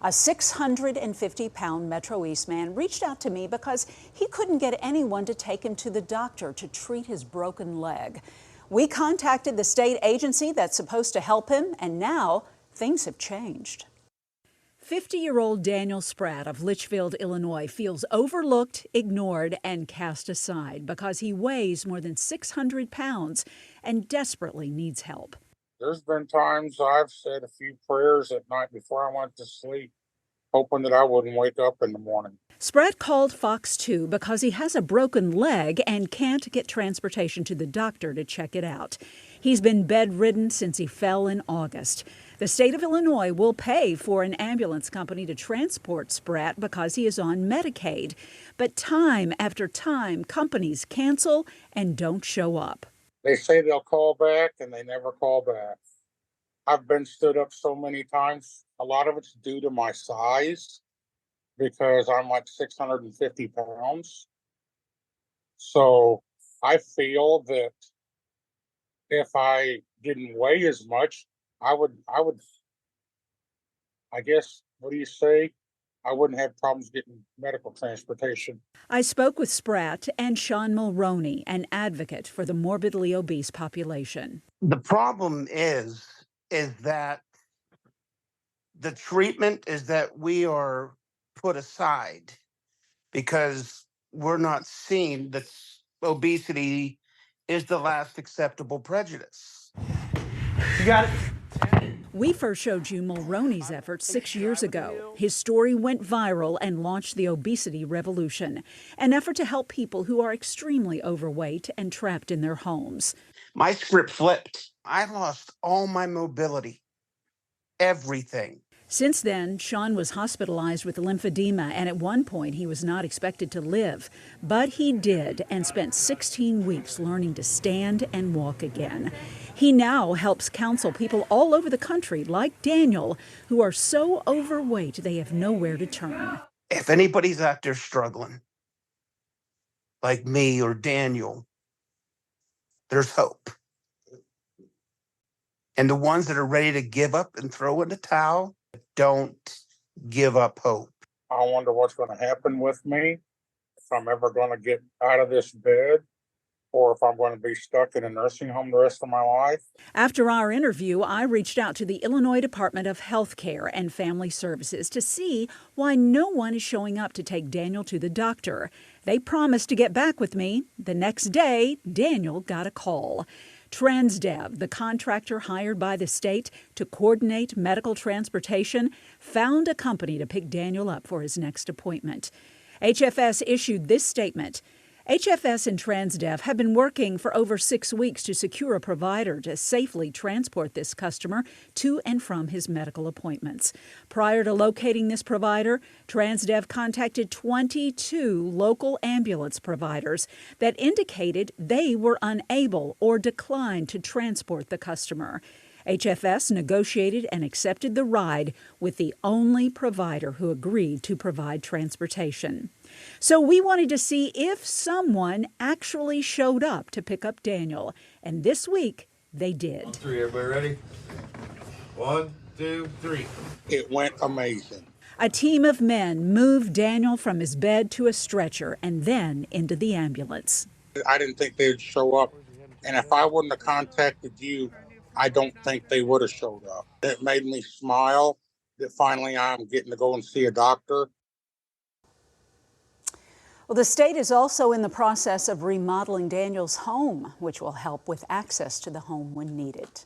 A 650-pound Metro East man reached out to me because he couldn't get anyone to take him to the doctor to treat his broken leg. We contacted the state agency that's supposed to help him, and now things have changed. 50-year-old Daniel Spratt of Litchfield, Illinois, feels overlooked, ignored, and cast aside because he weighs more than 600 pounds and desperately needs help. There's been times I've said a few prayers at night before I went to sleep, hoping that I wouldn't wake up in the morning. Spratt called Fox 2 because he has a broken leg and can't get transportation to the doctor to check it out. He's been bedridden since he fell in August. The state of Illinois will pay for an ambulance company to transport Spratt because he is on Medicaid. But time after time, companies cancel and don't show up. They say they'll call back, and they never call back. I've been stood up so many times. A lot of it's due to my size because I'm like 650 pounds. So I feel that if I didn't weigh as much, I guess, what do you say? I wouldn't have problems getting medical transportation. I spoke with Spratt and Sean Mulroney, an advocate for the morbidly obese population. The problem is that the treatment is that we are put aside because we're not seeing that obesity is the last acceptable prejudice. You got it. We first showed you Mulroney's efforts 6 years ago. His story went viral and launched the obesity revolution, an effort to help people who are extremely overweight and trapped in their homes. My script flipped. I lost all my mobility, everything. Since then, Sean was hospitalized with lymphedema, and at one point he was not expected to live. But he did, and spent 16 weeks learning to stand and walk again. He now helps counsel people all over the country, like Daniel, who are so overweight they have nowhere to turn. If anybody's out there struggling, like me or Daniel, there's hope. And the ones that are ready to give up and throw in the towel, don't give up hope. I wonder what's going to happen with me, if I'm ever going to get out of this bed, or if I'm going to be stuck in a nursing home the rest of my life. After our interview, I reached out to the Illinois Department of Health Care and Family Services to see why no one is showing up to take Daniel to the doctor. They promised to get back with me. The next day, Daniel got a call. Transdev, the contractor hired by the state to coordinate medical transportation, found a company to pick Daniel up for his next appointment. HFS issued this statement. HFS and Transdev have been working for over 6 weeks to secure a provider to safely transport this customer to and from his medical appointments. Prior to locating this provider, Transdev contacted 22 local ambulance providers that indicated they were unable or declined to transport the customer. HFS negotiated and accepted the ride with the only provider who agreed to provide transportation. So we wanted to see if someone actually showed up to pick up Daniel. And this week, they did. 3, everybody ready? 1, 2, 3. It went amazing. A team of men moved Daniel from his bed to a stretcher and then into the ambulance. I didn't think they'd show up. And if I wouldn't have contacted you, I don't think they would have showed up. It made me smile that finally I'm getting to go and see a doctor. Well, the state is also in the process of remodeling Daniel's home, which will help with access to the home when needed.